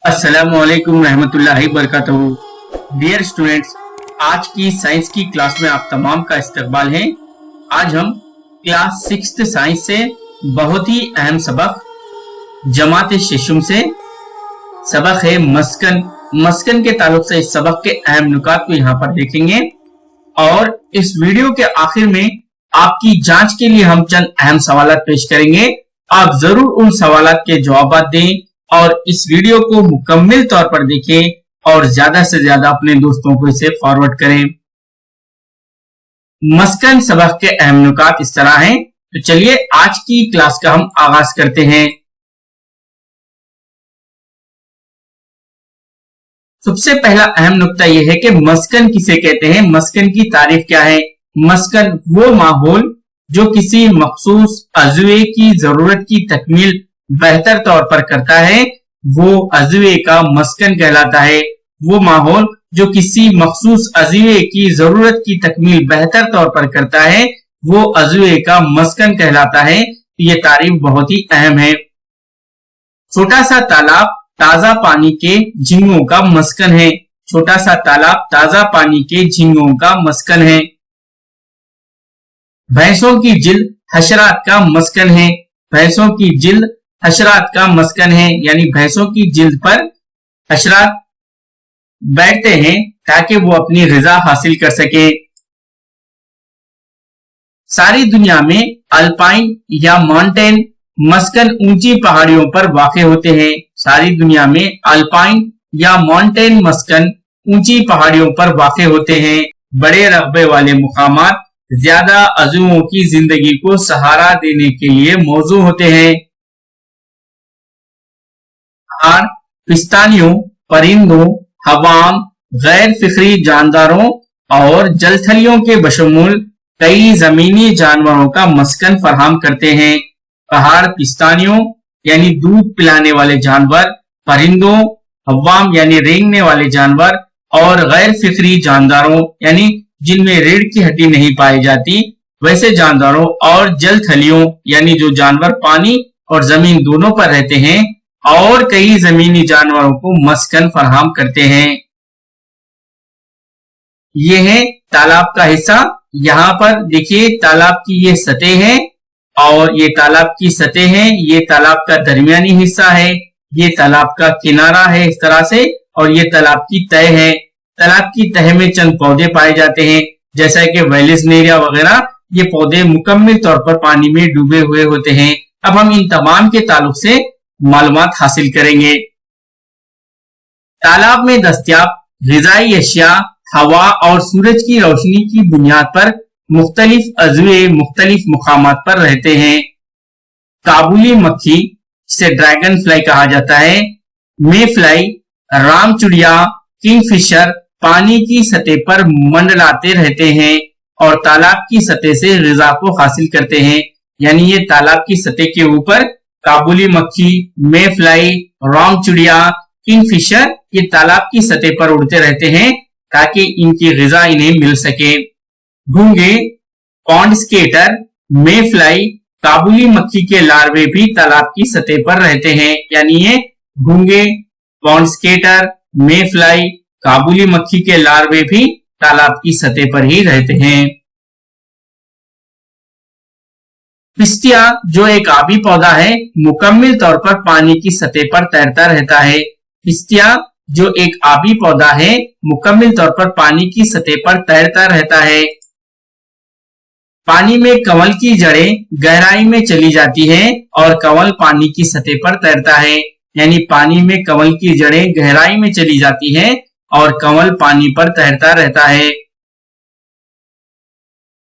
अस्सलामुअलैकुम रहमतुल्लाहि बरकातहू। Dear students, आज की साइंस की क्लास में आप तमाम का इस्तकबाल है। आज हम क्लास 6th साइंस से बहुत ही अहम सबक जमात शिशुम से सबक है मस्कन के ताल्लुक से इस सबक के अहम नुकात को यहाँ पर देखेंगे और इस वीडियो के आखिर में आपकी जांच के लिए हम चंद अहम सवालात पेश करेंगे। आप जरूर उन सवालात के जवाब दें और इस वीडियो को मुकम्मल तौर पर देखें और ज्यादा से ज्यादा अपने दोस्तों को इसे फॉरवर्ड करें। मस्कन सबक के अहम नुकात इस तरह हैं, तो चलिए आज की क्लास का हम आगाज करते हैं। सबसे पहला अहम नुक्ता यह है कि मस्कन किसे कहते हैं। मस्कन की तारीफ क्या है। मस्कन वो माहौल जो किसी मखसूस अज़्वे की जरूरत की तकमील बेहतर तौर पर करता है, वो अज़्वे का मस्कन कहलाता है। वो माहौल जो किसी मखसूस अज़्वे की जरूरत की तकमील बेहतर तौर पर करता है, वो अज़्वे का मस्कन कहलाता है। ये तारीफ बहुत ही अहम है। छोटा सा तालाब ताजा पानी के झींगों का मस्कन है। छोटा सा तालाब ताजा पानी के झींगों का मस्कन है। भैंसों की जिल्द हशरात का मस्कन है। भैंसों की जिल्द हशरात का मस्कन है, यानी भैंसों की जिल्द पर हशरात बैठते हैं ताकि वो अपनी ग़िज़ा हासिल कर सके। सारी दुनिया में अल्पाइन या माउंटेन मस्कन ऊंची पहाड़ियों पर वाक़े होते हैं। सारी दुनिया में अल्पाइन या माउंटेन मस्कन ऊंची पहाड़ियों पर वाक़े होते हैं। बड़े रकबे वाले मुकामात ज्यादा अज़ुओं की जिंदगी को सहारा देने के लिए मौजू होते हैं। पिस्तानियों, परिंदों, हवाम, गैर फिक्री जानदारों और जलथलियों के बशमूल कई जमीनी जानवरों का मस्कन फराहम करते हैं। पहाड़ पिस्तानियों यानी दूध पिलाने वाले जानवर, परिंदों, हवाम यानी रेंगने वाले जानवर और गैर फिक्री जानदारों यानी जिनमें रीढ़ की हड्डी नहीं पाई जाती वैसे जानदारों और जलथलियों यानी जो जानवर पानी और जमीन दोनों पर रहते हैं और कई जमीनी जानवरों को मस्कन फराहम करते हैं। ये है तालाब का हिस्सा। यहाँ पर देखिए तालाब की ये सतह है और ये तालाब की सतह है। ये तालाब का दरमियानी हिस्सा है। ये तालाब का किनारा है इस तरह से, और ये तालाब की तह है। तालाब की तह में चंद पौधे पाए जाते हैं जैसा कि वेलिस्नेरिया वगैरह। ये पौधे मुकम्मल तौर पर पानी में डूबे हुए होते हैं। अब हम इन तमाम के ताल्लुक से मालूमात हासिल करेंगे। तालाब में दस्तयाब ग़िज़ाई अशिया हवा और सूरज की रोशनी की बुनियाद पर मुख्तलिफ अज़्वे मुख्तलिफ मुकामात पर रहते हैं। काबुली मक्खी जिसे ड्रैगन फ्लाई कहा जाता है, मे फ्लाई, राम चिड़िया, किंगफिशर पानी की सतह पर मंडराते रहते हैं और तालाब की सतह से ग़िज़ा को हासिल करते हैं। यानी ये तालाब की सतह के ऊपर काबुली मक्खी, मे फ्लाई, राम चिड़िया, किंगफिशर ये तालाब की सतह पर उड़ते रहते हैं ताकि इनकी ग़िज़ा इन्हें मिल सके। घोंघे, पॉन्ड स्केटर, मे फ्लाई, काबुली मक्खी के लार्वे भी तालाब की सतह पर रहते हैं। यानी ये घोंघे, पॉन्ड स्केटर, मे फ्लाई, काबुली मक्खी के लार्वे भी तालाब की सतह पर ही रहते हैं। पिस्टिया जो एक आबी पौधा है मुकम्मल तौर पर पानी की सतह पर तैरता रहता है। पिस्टिया जो एक आबी पौधा है मुकम्मल तौर पर पानी की सतह पर तैरता रहता है। पानी में कंवल की जड़ें गहराई में चली जाती हैं और कंवल पानी की सतह पर तैरता है। यानी पानी में कंवल की जड़ें गहराई में चली जाती हैं और कंवल पानी पर तैरता रहता है।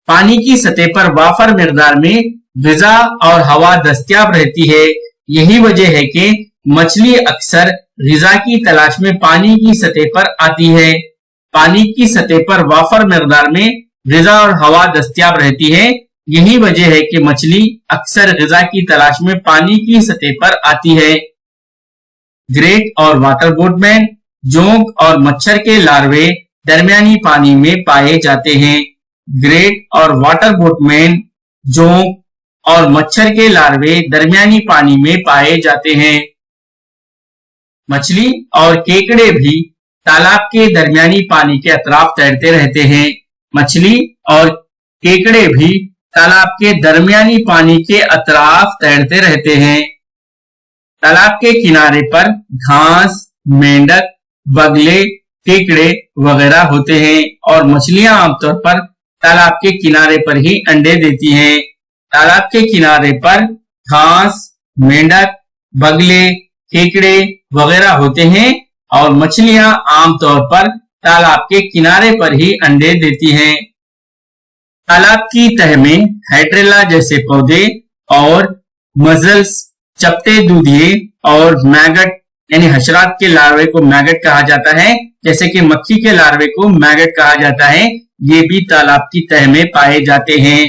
पानी की सतह पर वाफर मिकदार में ग़िज़ा और हवा दस्तयाब रहती है। यही वजह है कि मछली अक्सर ग़िज़ा की तलाश में पानी की सतह पर आती है। पानी की सतह पर वाफर मिकदार में ग़िज़ा और हवा दस्तयाब रहती है। यही वजह है कि मछली अक्सर ग़िज़ा की तलाश में पानी की सतह पर आती है। ग्रेट और वाटर बोटमैन, जोंक और मच्छर के लार्वे दरमियानी पानी में पाए जाते हैं। ग्रेट और वाटर बोटमैन, जोंक और मच्छर के लार्वे दरमियानी पानी में पाए जाते हैं। मछली और केकड़े भी तालाब के दरमियानी पानी के अतराफ तैरते रहते हैं। मछली और केकड़े भी तालाब के दरमियानी पानी के अतराफ तैरते रहते हैं। तालाब के किनारे पर घास, मेंढक, बगले, केकड़े वगैरह होते हैं और मछलियां आमतौर पर तालाब के किनारे पर ही अंडे देती हैं। तालाब के किनारे पर घास, मेंढक, बगले, केकड़े वगैरह होते हैं और मछलियां आमतौर पर तालाब के किनारे पर ही अंडे देती हैं। तालाब की तह में हाइड्रेला जैसे पौधे और मजल्स, चपटे दूधिये और मैगट यानी हशरात के लार्वे को मैगट कहा जाता है, जैसे कि मक्खी के लार्वे को मैगट कहा जाता है, ये भी तालाब की तह में पाए जाते हैं।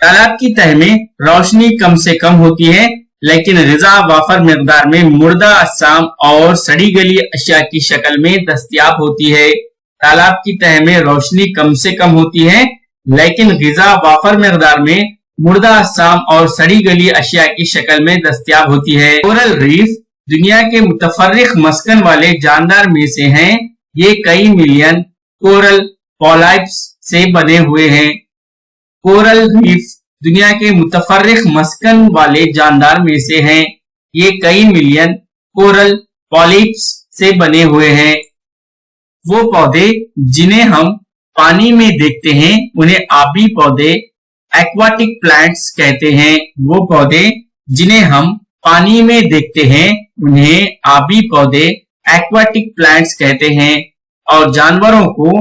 तालाब की तह में रोशनी कम से कम होती है, लेकिन ग़िज़ा वाफर मिकदार में मुर्दा अजसाम और सड़ी गली अशिया की शक्ल में दस्तयाब होती है। तालाब की तह में रोशनी कम से कम होती है, लेकिन ग़िज़ा वाफर मिकदार में मुर्दा अजसाम और सड़ी गली अशिया की शक्ल में दस्तयाब होती है। कोरल रीफ दुनिया के मुतफर्रिक मस्कन वाले जानदार में से हैं। ये कई मिलियन कोरल पॉलाइप्स से बने हुए हैं। कोरल रीफ दुनिया के मुतफर्रिक मस्कन वाले जानदार में से हैं। ये कई मिलियन कोरल पॉलिप्स से बने हुए हैं। वो पौधे जिन्हें हम पानी में देखते हैं उन्हें आबी पौधे एक्वाटिक प्लांट्स कहते हैं। वो पौधे जिन्हें हम पानी में देखते हैं उन्हें आबी पौधे एक्वाटिक प्लांट्स कहते हैं और जानवरों को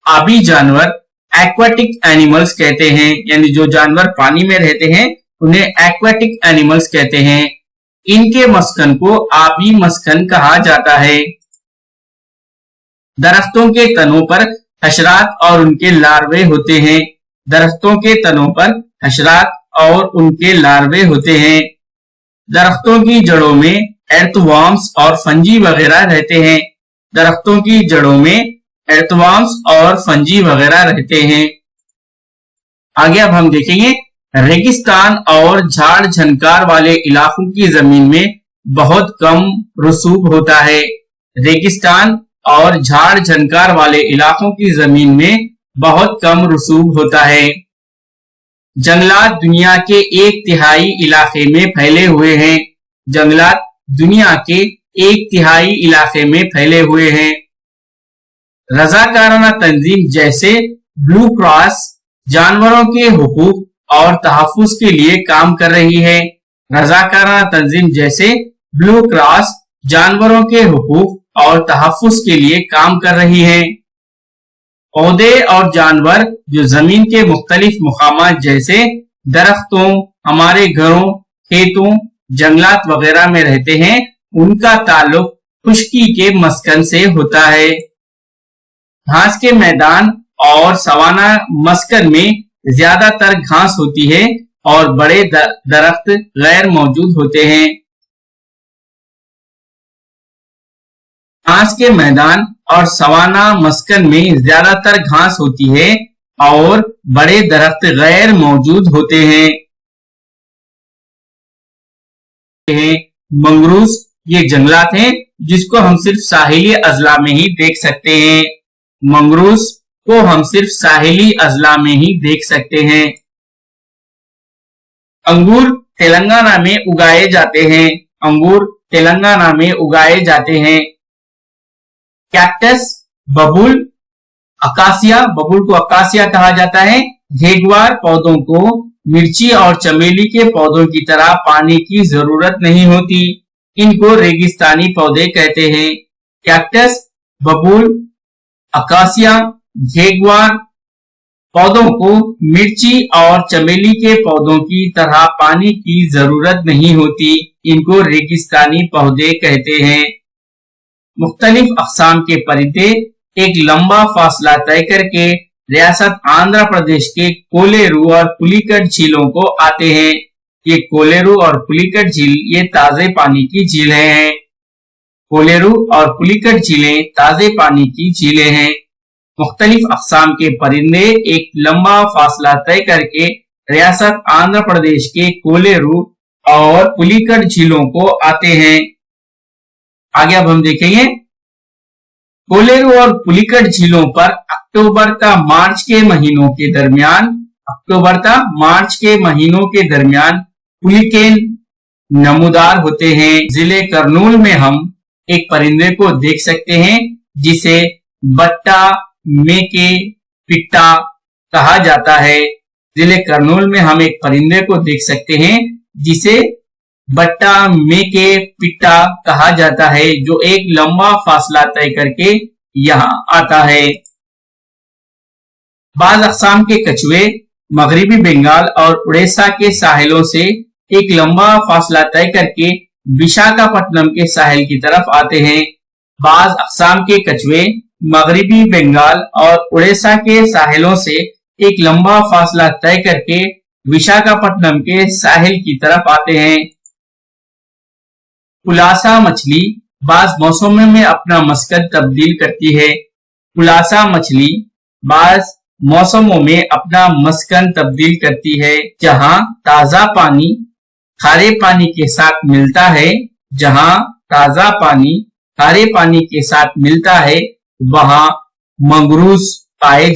आबी जानवर एक्वाटिक एनिमल्स कहते हैं, यानी जो जानवर पानी में रहते हैं उन्हें एक्वाटिक एनिमल्स कहते हैं। इनके मस्कन को आबी मस्कन कहा जाता है। दरख्तों के तनों पर हशरात और उनके लार्वे होते हैं। दरख्तों के तनों पर हशरात और उनके लार्वे होते हैं। दरख्तों की जड़ों में एर्थवर्म्स और फंजी वगैरह रहते हैं। दरख्तों की जड़ों में एर्थवर्म्स और फंजी वगैरह रहते हैं। आगे अब हम देखेंगे रेगिस्तान और झाड़ झनकार वाले इलाकों की जमीन में बहुत कम रसूब होता है। रेगिस्तान और झाड़ झनकार वाले इलाकों की जमीन में बहुत कम रसूब होता है। जंगलात दुनिया के 1/3 इलाके में फैले हुए हैं। जंगलात दुनिया के 1/3 इलाके में फैले हुए हैं। रजाकाराना तंजीम जैसे ब्लू क्रॉस जानवरों के हुकूक और तहफ्फुज के लिए काम कर रही है। रजाकाराना तंजीम जैसे ब्लू क्रॉस जानवरों के हुकूक और तहफ्फुज के लिए काम कर रही है। पौधे और जानवर जो जमीन के मुख्तलिफ मुकामात जैसे दरख्तों, हमारे घरों, खेतों, जंगलात वगैरह में रहते हैं, उनका ताल्लुक खुश्की के मस्कन से होता है। घास के मैदान और सवाना मस्कन में ज्यादातर घास होती है और बड़े दरख्त गैर मौजूद होते हैं। घास के मैदान और सवाना मस्कन में ज्यादातर घास होती है और बड़े दरख्त गैर मौजूद होते हैं। मंगरूज ये जंगलात हैं जिसको हम सिर्फ साहिली अजला में ही देख सकते हैं। मंगरूज को हम सिर्फ साहिली अजला में ही देख सकते हैं। अंगूर तेलंगाना में उगाए जाते हैं। अंगूर तेलंगाना में उगाए जाते हैं। कैक्टस, बबूल, अकासिया, बबूल को अकासिया कहा जाता है। घेगवार पौधों को मिर्ची और चमेली के पौधों की तरह पानी की जरूरत नहीं होती। इनको रेगिस्तानी पौधे कहते हैं। कैक्टस, बबूल, अकासिया, घेगवार पौधों को मिर्ची और चमेली के पौधों की तरह पानी की जरूरत नहीं होती। इनको रेगिस्तानी पौधे कहते हैं। मुख्तलिफ अक़साम के परिंदे एक लंबा फासला तय करके रियासत आंध्र प्रदेश के कोलेरू और पुलिकट झीलों को आते हैं। ये कोलेरू और पुलिकट झील ये ताजे पानी की झीलें हैं। कोलेरू और पुलिकट झीलें ताजे पानी की झीलें हैं। मुख्तलिफ अक़साम के परिंदे एक लंबा फासला तय करके रियासत आंध्र प्रदेश के कोलेरू और पुलिकट झीलों को आते हैं। आगे अब हम देखेंगे कोलेरू और पुलिकट झीलों पर अक्टूबर का मार्च के महीनों के दरमियान पुलिकेन नमूदार होते हैं। जिले करनूल में हम एक परिंदे को देख सकते हैं जिसे बट्टा मेके पिट्टा कहा जाता है। जिले करनूल में हम एक परिंदे को देख सकते हैं जिसे बट्टा मेके पिट्टा कहा जाता है, जो एक लंबा फासला तय करके यहाँ आता है। बाज अक़साम के कछुए मगरिबी बंगाल और उड़ीसा के साहिलों से एक लंबा फासला तय करके विशाखापट्टनम के साहिल की तरफ आते हैं। बाज अक़साम के कछुए मगरिबी बंगाल और उड़ीसा के साहिलों से एक लंबा फासला तय करके विशाखापट्टनम के साहिल की तरफ आते हैं। पुलासा मछली बाज मौसमों में अपना मस्कन तब्दील करती है। पुलासा मछली बाज मौसमों में अपना मस्कन तब्दील करती है। जहां ताजा पानी खारे पानी के साथ मिलता है, वहां मंगरूस पाए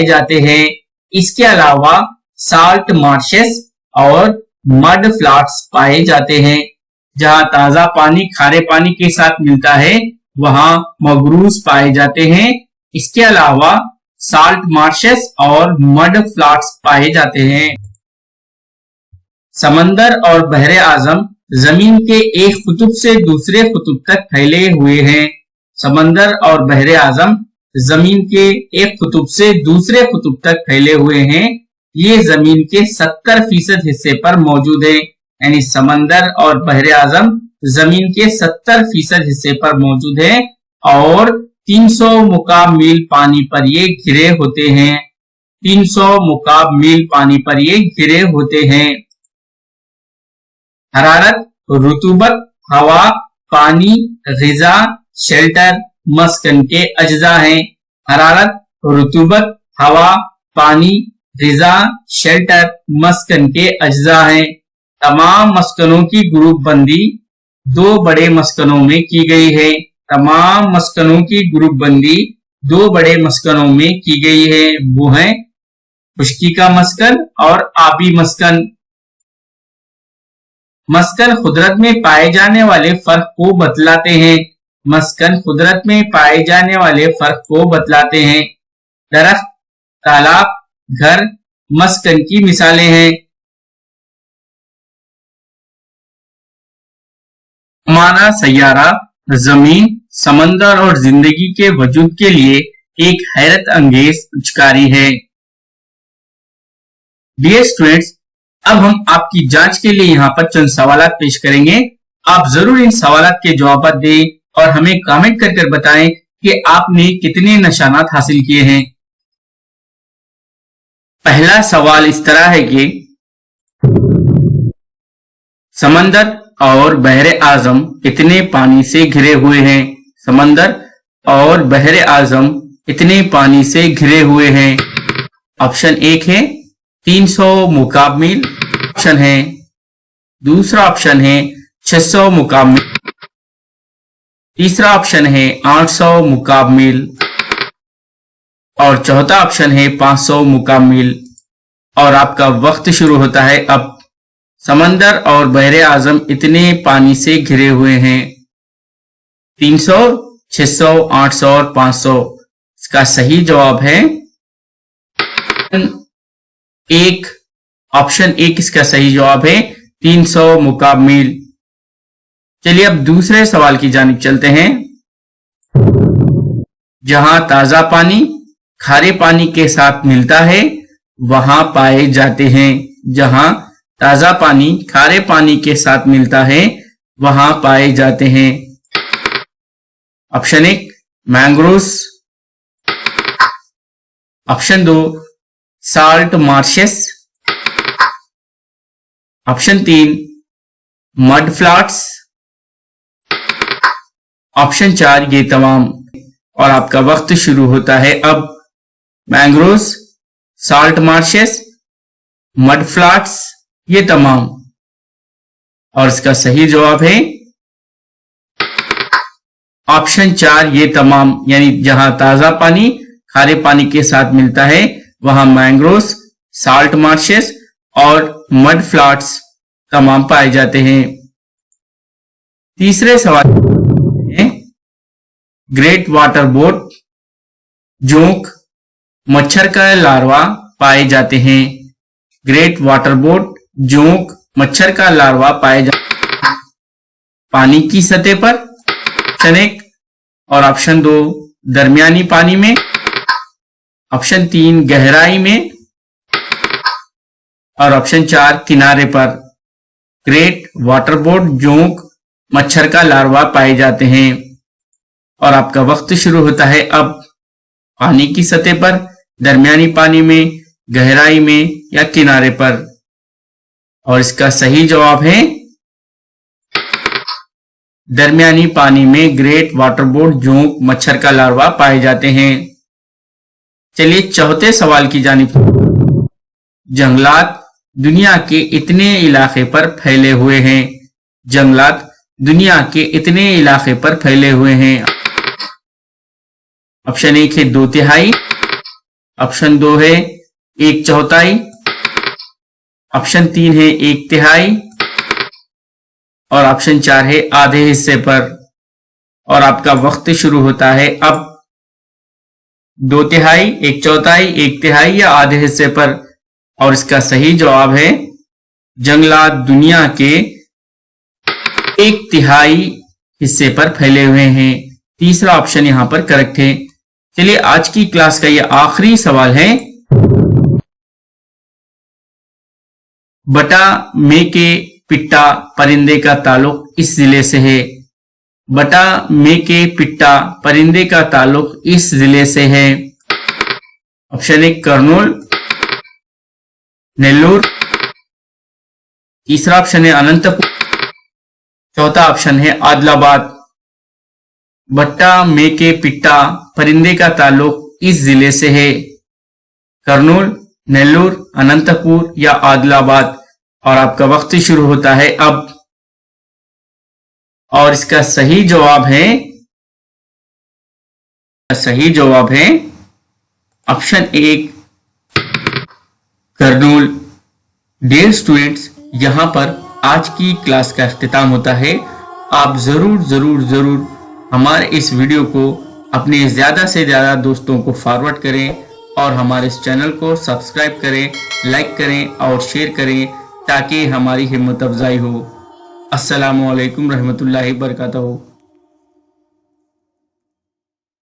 जाते हैं। इसके अलावा साल्ट मार्शेस और मड फ्लैट्स पाए जाते हैं। जहां ताजा पानी खारे पानी के साथ मिलता है, वहां मंगरूस पाए जाते हैं। इसके अलावा साल्ट मार्शेस और मड फ्लैट्स पाए जाते हैं। समंदर और बहरे आजम जमीन के एक कुतुब से दूसरे कुतुब तक फैले हुए हैं। समंदर और बहरे आजम जमीन के एक कुतुब से दूसरे कुतुब तक फैले हुए हैं। ये जमीन के 70% हिस्से पर मौजूद है। यानी समंदर और बहरे आजम जमीन के 70% हिस्से पर मौजूद है और 300 मुकाब मील पानी पर ये घिरे होते हैं। 300 मुकाब मील पानी पर ये घिरे होते हैं। हरारत, रुतूबत, हवा, पानी, ग़िज़ा, शेल्टर, मस्कन के अज्जा हैं। हरारत, रुतूबत, हवा, पानी, ग़िज़ा, शेल्टर, मस्कन के अज्जा हैं। तमाम मस्कनों की ग्रुप बंदी 2 बड़े मस्कनों में की गई है। तमाम मस्कनों की ग्रुप बंदी 2 बड़े मस्कनों में की गई है। वो हैं खुश्की का मस्कन और आबी मस्कन। मस्कन खुदरत में पाए जाने वाले फर्क को बतलाते हैं। दरख्त, तालाब, घर मस्कन की मिसालें हैं। हमारा सैयारा जमीन, समंदर और जिंदगी के वजूद के लिए एक हैरत अंगेज पिचकारी है। डियर स्टूडेंट्स, अब हम आपकी जांच के लिए यहाँ पर चंद सवालात पेश करेंगे। आप जरूर इन सवालात के जवाब दें और हमें कमेंट कर बताएं कि आपने कितने निशानात हासिल किए हैं। पहला सवाल इस तरह है कि समंदर और बहरे आजम कितने पानी से घिरे हुए हैं। समंदर और बहरे आजम कितने पानी से घिरे हुए हैं। ऑप्शन 1 है 300 मुकाब मील। ऑप्शन है दूसरा ऑप्शन है 600 मुकाब मील। तीसरा ऑप्शन है 800 मुकाब मील और चौथा ऑप्शन है 500 मुकाब मील। और आपका वक्त शुरू होता है अब। समंदर और बहरे आजम इतने पानी से घिरे हुए हैं 300, 600, 800 और 500। इसका सही जवाब है ऑप्शन 1 इसका सही जवाब है 300 मुकाब मील। चलिए अब दूसरे सवाल की जानिब चलते हैं। जहां ताजा पानी खारे पानी के साथ मिलता है वहां पाए जाते हैं। जहां ताजा पानी खारे पानी के साथ मिलता है वहां पाए जाते हैं। Option 1 mangroves. Option 2 salt marches. Option 3 mud flats. Option 4 ये तमाम। और आपका वक्त शुरू होता है अब। Mangroves, salt marches, mud flats, ये तमाम। और इसका सही जवाब है ऑप्शन 4, ये तमाम, यानी जहां ताजा पानी खारे पानी के साथ मिलता है वहां मैंग्रोव्स, साल्ट मार्शेस और मड फ्लैट्स तमाम पाए जाते हैं। तीसरे सवाल में ग्रेट वाटर बोट, जोंक, मच्छर का लार्वा पाए जाते हैं। ग्रेट वाटर बोट, जोंक, मच्छर का लार्वा पाए जाते हैं पानी की सतह पर, ऑप्शन 1 और ऑप्शन 2 दरमियानी पानी में, ऑप्शन 3 गहराई में और ऑप्शन 4 किनारे पर। ग्रेट वाटर बोट, जोंक, मच्छर का लार्वा पाए जाते हैं और आपका वक्त शुरू होता है अब। पानी की सतह पर, दरमियानी पानी में, गहराई में या किनारे पर। और इसका सही जवाब है दरमियानी पानी में ग्रेट वाटर बोट, जोंक, मच्छर का लार्वा पाए जाते हैं। चलिए चौथे सवाल की जानिब। जंगलात दुनिया के इतने इलाके पर फैले हुए हैं। जंगलात दुनिया के इतने इलाके पर फैले हुए हैं। ऑप्शन 1 है 2/3, ऑप्शन 2 है 1/4, ऑप्शन 3 है 1/3 और ऑप्शन 4 है आधे हिस्से पर। और आपका वक्त शुरू होता है अब। 2/3, 1/4, 1/3 या आधे हिस्से पर। और इसका सही जवाब है जंगलात दुनिया के 1/3 हिस्से पर फैले हुए हैं। तीसरा ऑप्शन यहां पर करेक्ट है। चलिए आज की क्लास का यह आखिरी सवाल है। बटा में के पिट्टा परिंदे का ताल्लुक इस जिले से है। बटा में के पिट्टा परिंदे का ताल्लुक इस जिले से है। ऑप्शन 1 कर्नूल, नेल्लूर, तीसरा ऑप्शन है अनंतपुर, चौथा ऑप्शन है आदिलाबाद। बट्टा में के पिट्टा परिंदे का ताल्लुक इस जिले से है। कर्नूल, नेल्लूर, अनंतपुर या आदिलाबाद। और आपका वक्त शुरू होता है अब। और इसका सही जवाब है ऑप्शन 1 कर्नूल। डियर स्टूडेंट्स, यहां पर आज की क्लास का इख्तिताम होता है। आप जरूर हमारे इस वीडियो को अपने ज्यादा से ज्यादा दोस्तों को फॉरवर्ड करें और हमारे इस चैनल को सब्सक्राइब करें, लाइक करें और शेयर करें ताकि हमारी हिम्मत अफजाई हो। अस्सलामु अलैकुम रहमतुल्लाहि व बरकातहू।